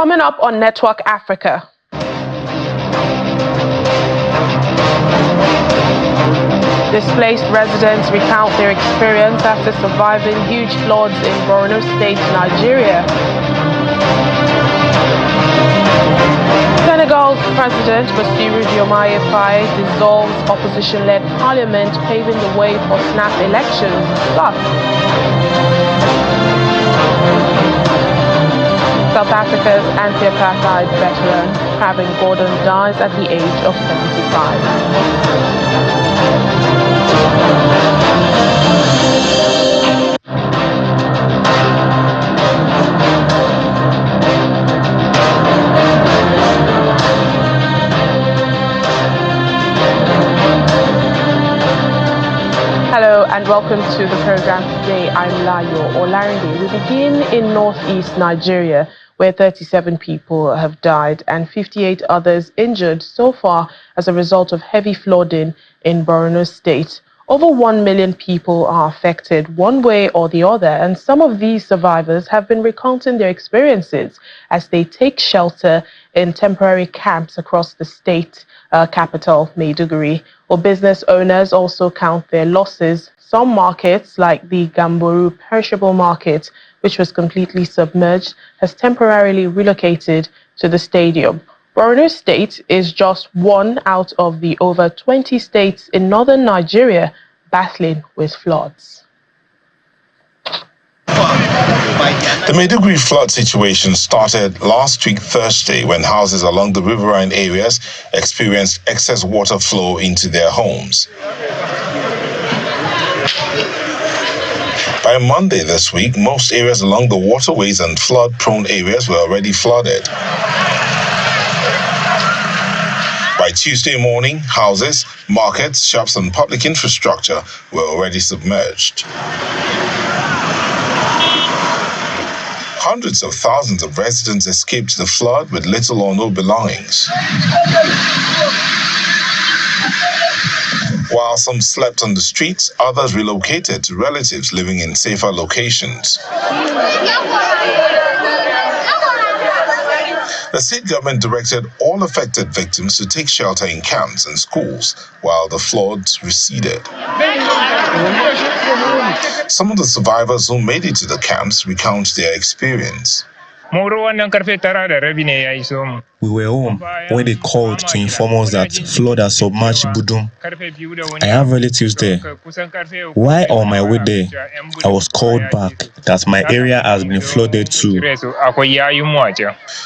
Coming up on Network Africa. Displaced residents recount their experience after surviving huge floods in Borno State, Nigeria. Senegal's President Bassirou Diomaye Faye dissolves opposition-led parliament, paving the way for snap elections. Plus, South Africa's anti-apartheid veteran Pravin Gordhan dies at the age of 75. Hello and welcome to the program today. I'm Layo Olarinde. We begin in northeast Nigeria, where 37 people have died and 58 others injured so far as a result of heavy flooding in Borno State. Over 1 million people are affected one way or the other, and some of these survivors have been recounting their experiences as they take shelter in temporary camps across the state capital, Maiduguri. Well, business owners also count their losses. Some markets, like the Gamboru perishable market, which was completely submerged, has temporarily relocated to the stadium. Borno State is just one out of the over 20 states in northern Nigeria battling with floods. The Maiduguri flood situation started last week Thursday when houses along the riverine areas experienced excess water flow into their homes. By Monday this week, most areas along the waterways and flood-prone areas were already flooded. By Tuesday morning, houses, markets, shops and public infrastructure were already submerged. Hundreds of thousands of residents escaped the flood with little or no belongings. While some slept on the streets, others relocated to relatives living in safer locations. The state government directed all affected victims to take shelter in camps and schools while the floods receded. Some of the survivors who made it to the camps recount their experience. We were home when they called to inform us that flood has submerged Budum. I have relatives there. While on my way there, I was called back that my area has been flooded too.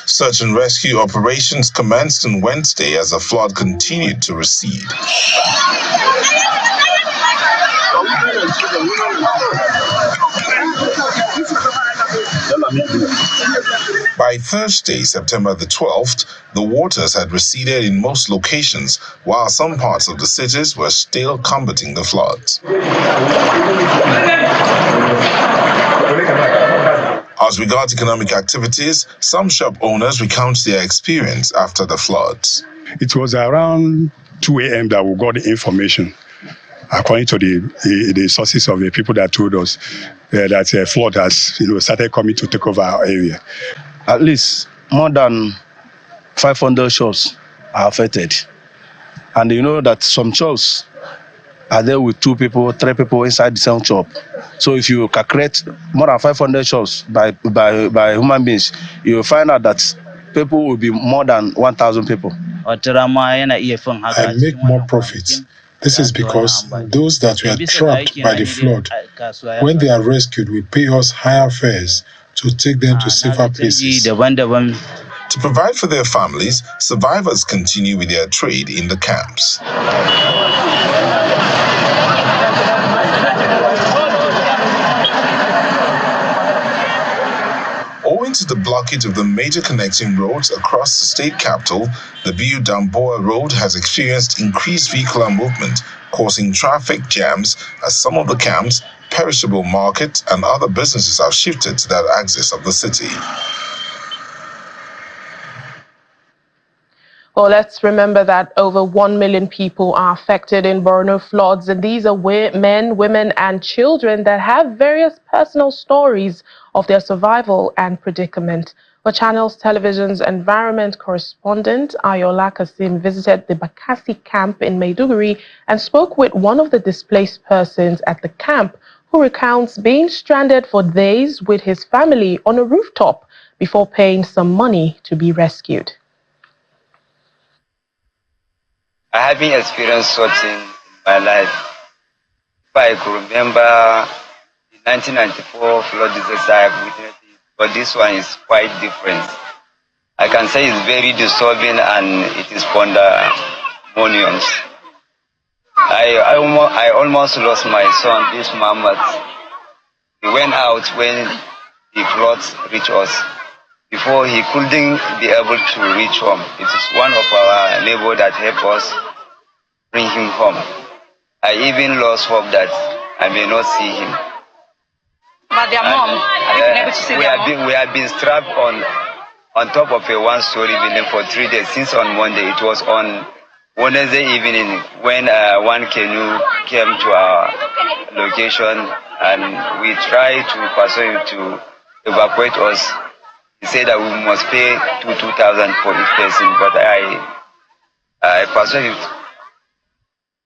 Search and rescue operations commenced on Wednesday as the flood continued to recede. By Thursday, September the 12th, the waters had receded in most locations, while some parts of the cities were still combating the floods. As regards economic activities, some shop owners recount their experience after the floods. It was around 2 a.m. that we got the information, according to the sources of the people that told us that a flood has started coming to take over our area. At least more than 500 shops are affected. And you know that some shops are there with 2 people, 3 people inside the same shop. So if you calculate more than 500 shops by human beings, you will find out that people will be more than 1,000 people. I make more profit. This is because those that were trapped by the flood, when they are rescued, we pay us higher fares to take them to safer places. To provide for their families, survivors continue with their trade in the camps. Owing to the blockage of the major connecting roads across the state capital, the Biu-Damboa Road has experienced increased vehicular movement, causing traffic jams as some of the camps, perishable market, and other businesses have shifted to that axis of the city. Well, let's remember that over 1 million people are affected in Borno floods, and these are men, women, and children that have various personal stories of their survival and predicament. For Channels Television's environment correspondent, Ayola Kasim visited the Bakassi camp in Maiduguri and spoke with one of the displaced persons at the camp who recounts being stranded for days with his family on a rooftop before paying some money to be rescued. I haven't experienced such in my life. If I could remember the 1994 flood disaster I have witnessed it, but this one is quite different. I can say it's very disturbing and it is pandemonium. I almost lost my son this month. He went out when the floods reached us. Before he couldn't be able to reach home. It is one of our neighbors that helped us bring him home. I even lost hope that I may not see him. But their mom, have you been able to see their mom? We have been strapped on top of a one-story building for 3 days. Since on Monday, it was on Wednesday evening when one canoe came to our location and we tried to persuade him to evacuate us. He said that we must pay 2,000 for each person, but I persuaded him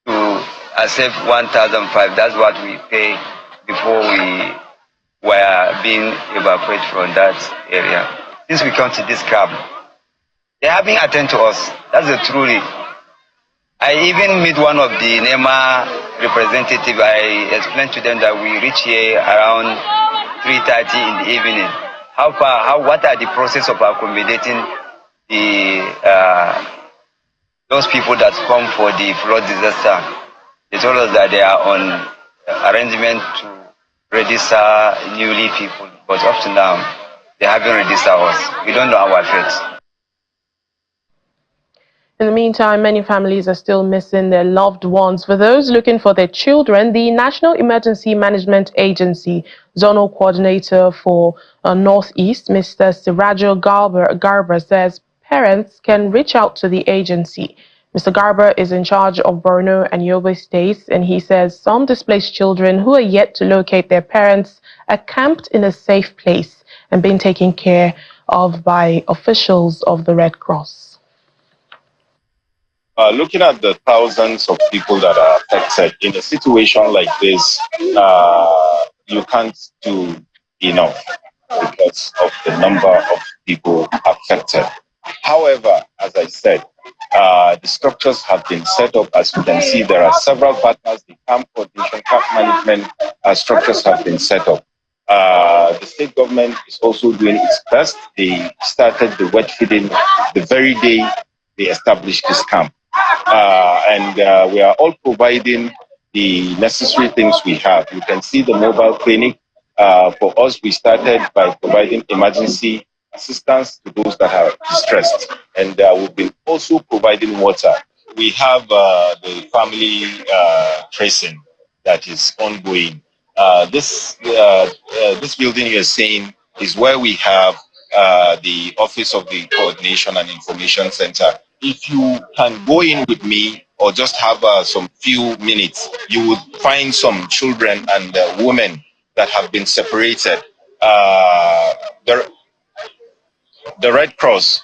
to accept 1,500. That's what we pay before we were being evacuated from that area. Since we come to this camp, they haven't attended to us. That's the truth. I even meet one of the NEMA representatives. I explained to them that we reach here around 3:30 in the evening. What are the process of accommodating those people that come for the flood disaster? They told us that they are on arrangement to register newly people, but up to now, they haven't registered us. We don't know our fate. In the meantime, many families are still missing their loved ones. For those looking for their children, the National Emergency Management Agency Zonal Coordinator for Northeast, Mr. Sirajo Garba, says parents can reach out to the agency. Mr. Garba is in charge of Borno and Yobe states, and he says some displaced children who are yet to locate their parents are camped in a safe place and being taken care of by officials of the Red Cross. Looking at the thousands of people that are affected in a situation like this, you can't do enough because of the number of people affected. However, as I said, the structures have been set up. As you can see, there are several partners. The camp coordination, camp management structures have been set up. The state government is also doing its best. They started the wet feeding the very day they established this camp. And we are all providing the necessary things we have. You can see the mobile clinic. For us, we started by providing emergency assistance to those that are distressed. And we've been also providing water. We have the family tracing that is ongoing. This building you're seeing is where we have the Office of the Coordination and Information Center. If you can go in with me or just have some few minutes, you would find some children and women that have been separated. The Red Cross,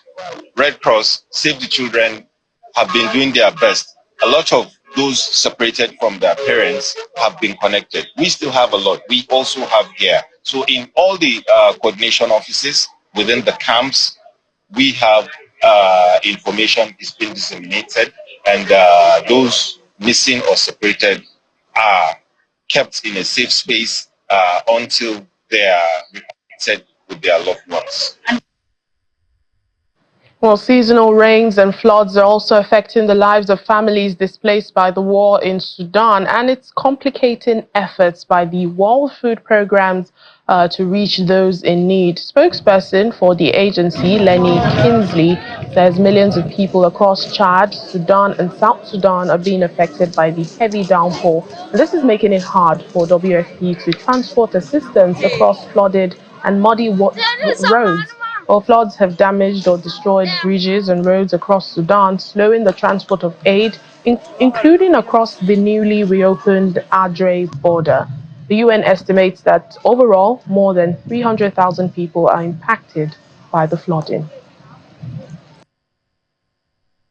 Save the Children, have been doing their best. A lot of those separated from their parents have been connected. We still have a lot. We also have gear. So in all the coordination offices within the camps, we have information is being disseminated, and those missing or separated are kept in a safe space until they are reconnected with their loved ones. Well, seasonal rains and floods are also affecting the lives of families displaced by the war in Sudan, and it's complicating efforts by the World Food Programs to reach those in need. Spokesperson for the agency, Lenny Kinsley, says millions of people across Chad, Sudan and South Sudan are being affected by the heavy downpour. And this is making it hard for WFP to transport assistance across flooded and muddy roads. Well, floods have damaged or destroyed bridges and roads across Sudan, slowing the transport of aid, including across the newly reopened Adre border. The UN estimates that overall, more than 300,000 people are impacted by the flooding.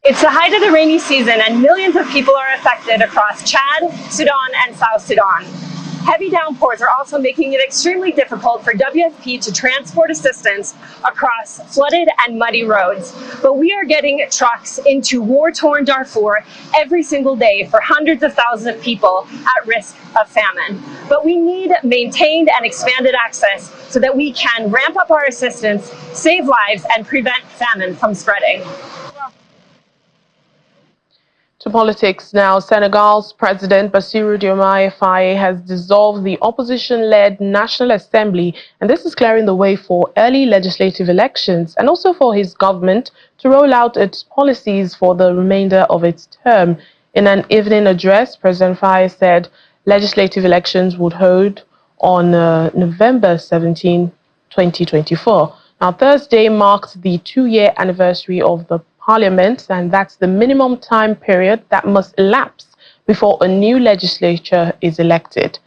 It's the height of the rainy season and millions of people are affected across Chad, Sudan, and South Sudan. Heavy downpours are also making it extremely difficult for WFP to transport assistance across flooded and muddy roads. But we are getting trucks into war-torn Darfur every single day for hundreds of thousands of people at risk of famine. But we need maintained and expanded access so that we can ramp up our assistance, save lives, and prevent famine from spreading. To politics now, Senegal's President Bassirou Diomaye Faye has dissolved the opposition-led National Assembly, and this is clearing the way for early legislative elections and also for his government to roll out its policies for the remainder of its term. In an evening address, President Faye said legislative elections would hold on November 17, 2024. Now, Thursday marked the 2-year anniversary of the Parliament, and that's the minimum time period that must elapse before a new legislature is elected.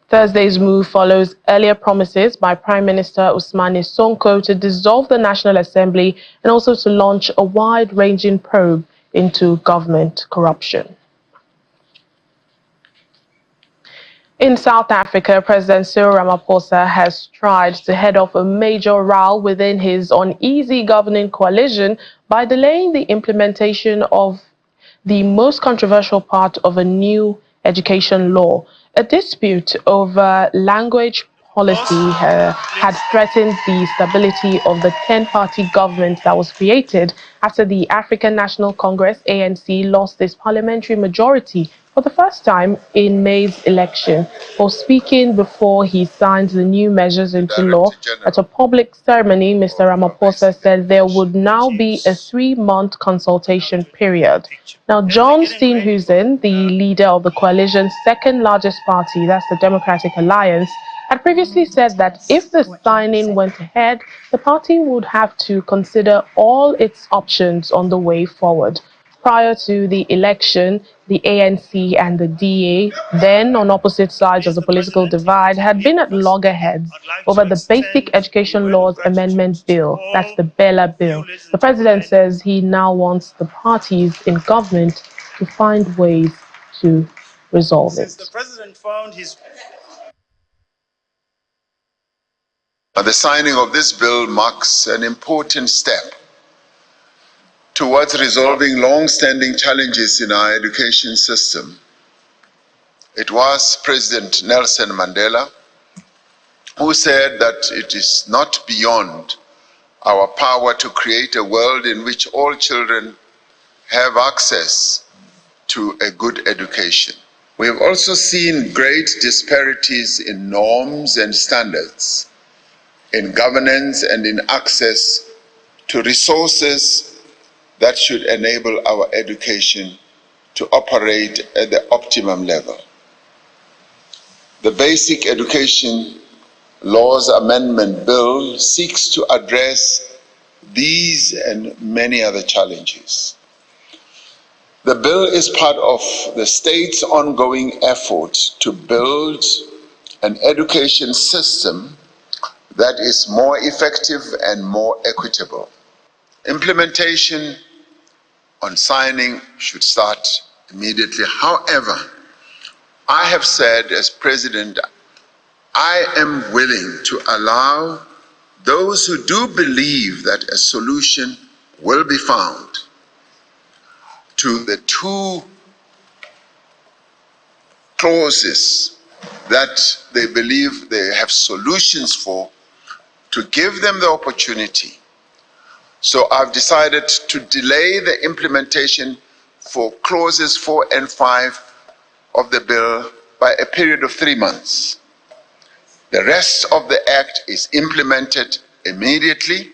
Thursday's move follows earlier promises by Prime Minister Ousmane Sonko to dissolve the National Assembly and also to launch a wide-ranging probe into government corruption. In South Africa, President Cyril Ramaphosa has tried to head off a major row within his uneasy governing coalition by delaying the implementation of the most controversial part of a new education law. A dispute over language policy had threatened the stability of the 10-party government that was created after the African National Congress, ANC, lost its parliamentary majority for the first time in May's election. While speaking before he signed the new measures into law at a public ceremony, Mr. Ramaphosa said there would now be a 3-month consultation period. Now, John Steenhuisen, the leader of the coalition's second largest party, that's the Democratic Alliance, had previously said that if the signing went ahead, the party would have to consider all its options on the way forward. Prior to the election, the ANC and the DA, then on opposite sides of the political divide, had been at loggerheads over the Basic Education Laws Amendment Bill. That's the Bella Bill. The president says he now wants the parties in government to find ways to resolve it. The president found his... The signing of this bill marks an important step towards resolving long-standing challenges in our education system. It was President Nelson Mandela who said that it is not beyond our power to create a world in which all children have access to a good education. We have also seen great disparities in norms and standards, in governance and in access to resources that should enable our education to operate at the optimum level. The Basic Education Laws Amendment Bill seeks to address these and many other challenges. The bill is part of the state's ongoing effort to build an education system that is more effective and more equitable. Implementation on signing should start immediately. However, I have said as president, I am willing to allow those who do believe that a solution will be found to the 2 clauses that they believe they have solutions for, to give them the opportunity. So I've decided to delay the implementation for clauses 4 and 5 of the bill by a period of 3 months. The rest of the act is implemented immediately.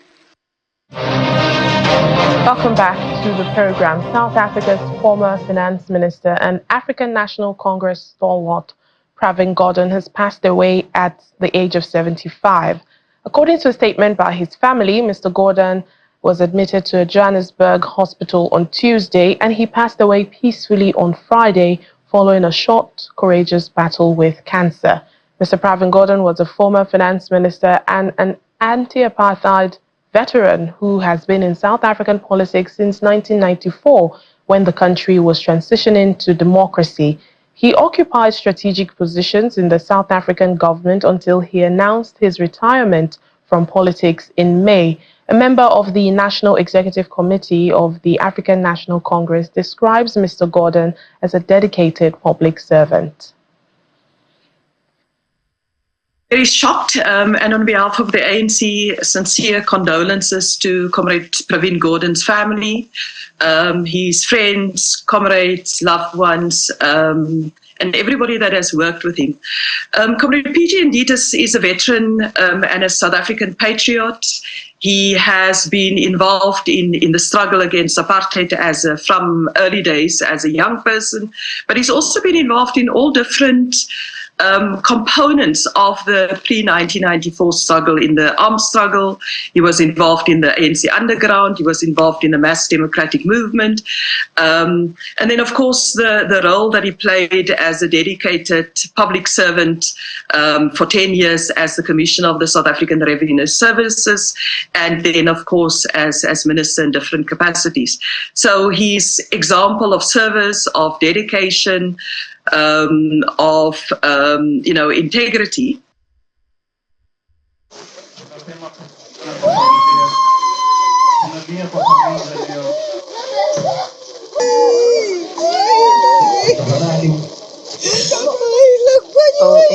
Welcome back to the program. South Africa's former finance minister and African National Congress stalwart Pravin Gordhan has passed away at the age of 75. According to a statement by his family, Mr. Gordhan was admitted to a Johannesburg hospital on Tuesday, and he passed away peacefully on Friday following a short, courageous battle with cancer. Mr. Pravin Gordhan was a former finance minister and an anti-apartheid veteran who has been in South African politics since 1994, when the country was transitioning to democracy. He occupied strategic positions in the South African government until he announced his retirement from politics in May. A member of the National Executive Committee of the African National Congress describes Mr. Gordhan as a dedicated public servant. Very shocked, and on behalf of the ANC, sincere condolences to Comrade Pravin Gordhan's family, his friends, comrades, loved ones, and everybody that has worked with him. Comrade PG indeed is a veteran and a South African patriot. He has been involved in the struggle against apartheid from early days as a young person, but he's also been involved in all different components of the pre-1994 struggle, in the armed struggle. He was involved in the ANC underground. He was involved in the mass democratic movement. And then, of course, the role that he played as a dedicated public servant for 10 years as the Commissioner of the South African Revenue Services, and then, of course, as Minister in different capacities. So his example of service, of dedication, of integrity.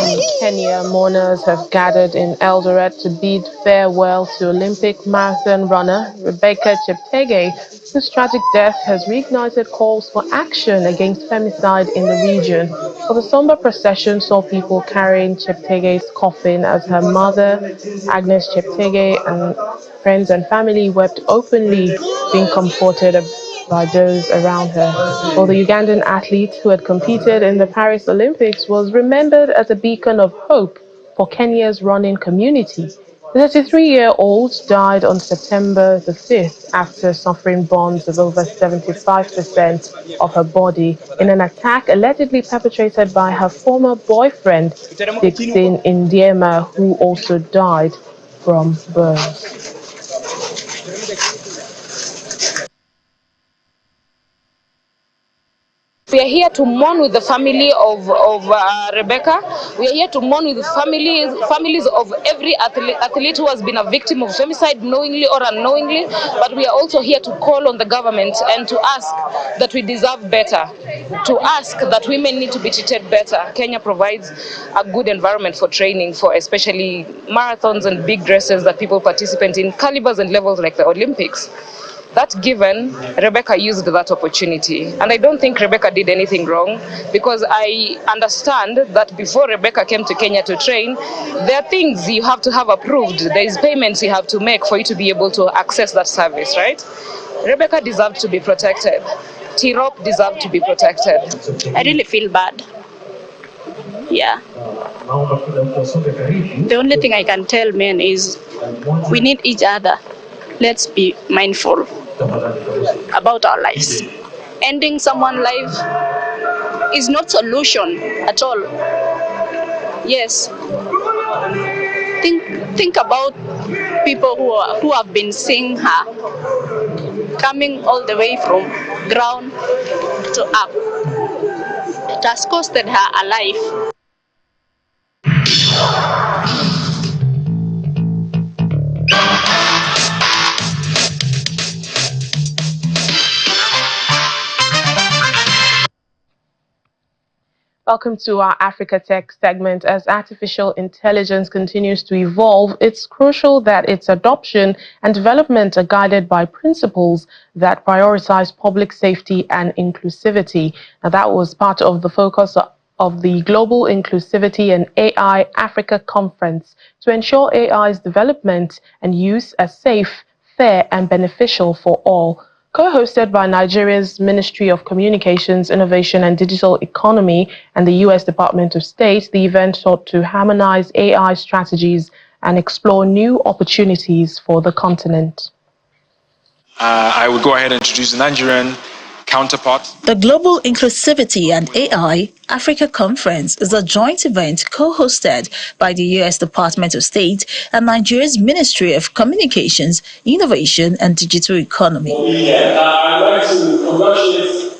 In Kenya, mourners have gathered in Eldoret to bid farewell to Olympic marathon runner Rebecca Cheptegei, whose tragic death has reignited calls for action against femicide in the region. For the somber procession saw people carrying Cheptegei's coffin as her mother, Agnes Cheptegei, and friends and family wept openly, being comforted by those around her. Well, the Ugandan athlete who had competed in the Paris Olympics was remembered as a beacon of hope for Kenya's running community. The 33-year-old died on September the 5th after suffering burns of over 75% of her body in an attack allegedly perpetrated by her former boyfriend, Dixon Ndiema, who also died from burns. We are here to mourn with the family of Rebecca. We are here to mourn with families of every athlete who has been a victim of femicide, knowingly or unknowingly. But we are also here to call on the government and to ask that we deserve better, to ask that women need to be treated better. Kenya provides a good environment for training, for especially marathons and big races that people participate in, calibers and levels like the Olympics. That given, Rebecca used that opportunity. And I don't think Rebecca did anything wrong, because I understand that before Rebecca came to Kenya to train, there are things you have to have approved. There is payments you have to make for you to be able to access that service, right? Rebecca deserved to be protected. T-Rope deserved to be protected. I really feel bad. Yeah. The only thing I can tell men is we need each other. Let's be mindful about our lives. Ending someone's life is not solution at all. Yes. Think about people who have been seeing her coming all the way from ground to up. It has costed her a life. Welcome to our Africa Tech segment. As artificial intelligence continues to evolve, it's crucial that its adoption and development are guided by principles that prioritize public safety and inclusivity. Now, that was part of the focus of the Global Inclusivity and AI Africa Conference to ensure AI's development and use are safe, fair, and beneficial for all. Co-hosted by Nigeria's Ministry of Communications, Innovation and Digital Economy and the U.S. Department of State, the event sought to harmonize AI strategies and explore new opportunities for the continent. I will go ahead and introduce the Nigerian counterpart. The Global Inclusivity and AI Africa Conference is a joint event co-hosted by the U.S. Department of State and Nigeria's Ministry of Communications, Innovation and Digital Economy.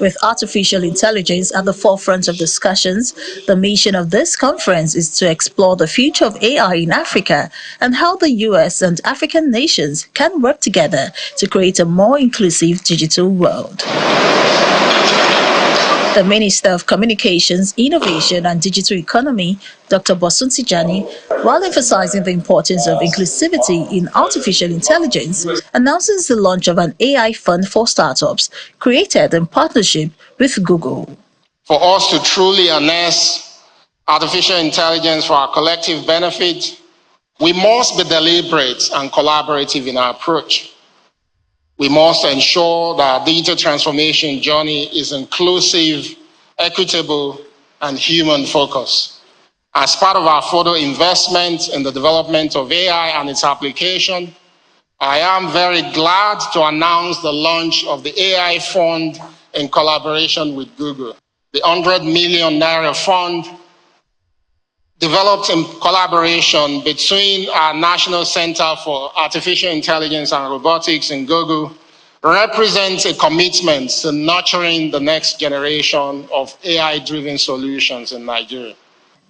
With artificial intelligence at the forefront of discussions, the mission of this conference is to explore the future of AI in Africa and how the U.S. and African nations can work together to create a more inclusive digital world. The Minister of Communications, Innovation and Digital Economy, Dr. Bosun Tijani, while emphasizing the importance of inclusivity in artificial intelligence, announces the launch of an AI fund for startups created in partnership with Google. For us to truly harness artificial intelligence for our collective benefit, we must be deliberate and collaborative in our approach. We must ensure that our digital transformation journey is inclusive, equitable, and human-focused. As part of our further investment in the development of AI and its application, I am very glad to announce the launch of the AI Fund in collaboration with Google. The 100 million Naira fund, developed in collaboration between our National Center for Artificial Intelligence and Robotics and Google, represents a commitment to nurturing the next generation of AI-driven solutions in Nigeria.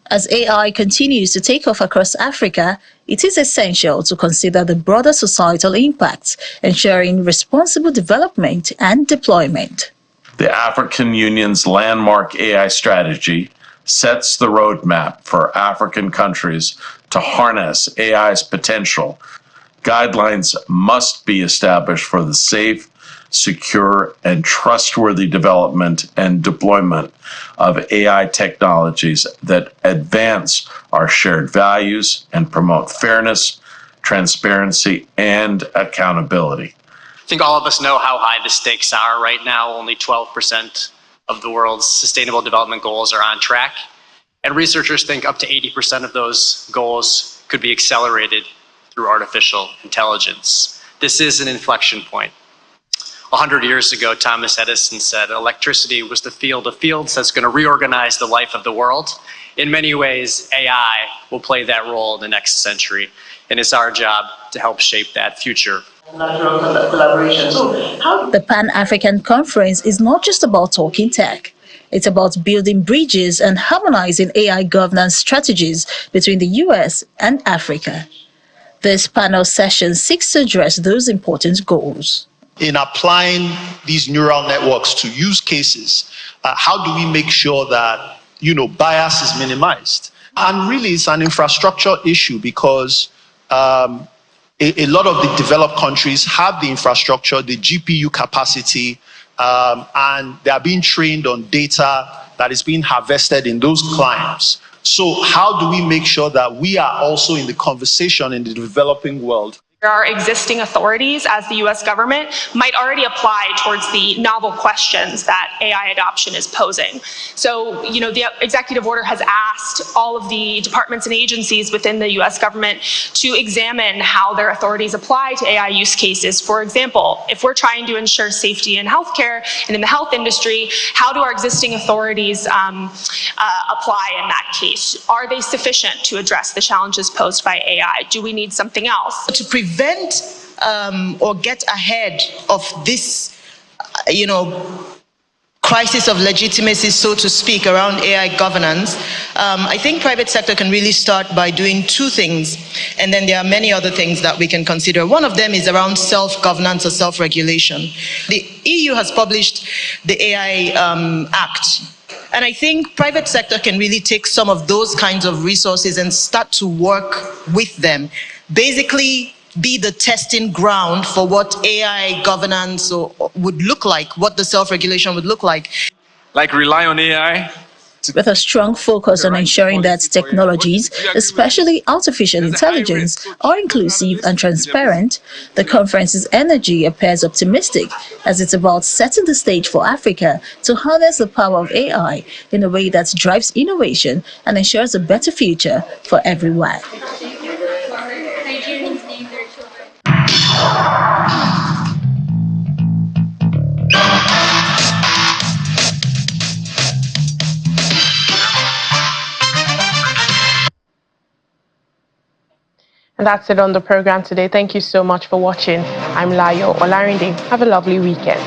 As AI continues to take off across Africa, it is essential to consider the broader societal impacts, ensuring responsible development and deployment. The African Union's landmark AI strategy sets the roadmap for African countries to harness AI's potential. Guidelines must be established for the safe, secure, and trustworthy development and deployment of AI technologies that advance our shared values and promote fairness, transparency, and accountability. I think all of us know how high the stakes are right now. Only 12% of the world's sustainable development goals are on track. And researchers think up to 80% of those goals could be accelerated through artificial intelligence. This is an inflection point. 100 years ago, Thomas Edison said electricity was the field of fields that's going to reorganize the life of the world. In many ways, AI will play that role in the next century, and it's our job to help shape that future. The Pan-African Conference is not just about talking tech. It's about building bridges and harmonizing AI governance strategies between the US and Africa. This panel session seeks to address those important goals. In applying these neural networks to use cases, how do we make sure that, bias is minimized? And really, it's an infrastructure issue because a lot of the developed countries have the infrastructure, the GPU capacity, and they are being trained on data that is being harvested in those clients. So how do we make sure that we are also in the conversation in the developing world? There are existing authorities, as the US government might already apply towards the novel questions that AI adoption is posing. So, the executive order has asked all of the departments and agencies within the US government to examine how their authorities apply to AI use cases. For example, if we're trying to ensure safety in healthcare and in the health industry, how do our existing authorities apply in that case? Are they sufficient to address the challenges posed by AI? Do we need something else? To prevent or get ahead of this, crisis of legitimacy, so to speak, around AI governance, I think private sector can really start by doing two things, and then there are many other things that we can consider. One of them is around self-governance or self-regulation. The EU has published the AI Act, and I think private sector can really take some of those kinds of resources and start to work with them. Basically, be the testing ground for what AI governance would look like, what the self-regulation would look like. Like rely on AI. With a strong focus on ensuring that technologies, especially artificial intelligence, are inclusive and transparent, the conference's energy appears optimistic as it's about setting the stage for Africa to harness the power of AI in a way that drives innovation and ensures a better future for everyone. And that's it on the program today. Thank you so much for watching. I'm Layo Olarinde. Have a lovely weekend.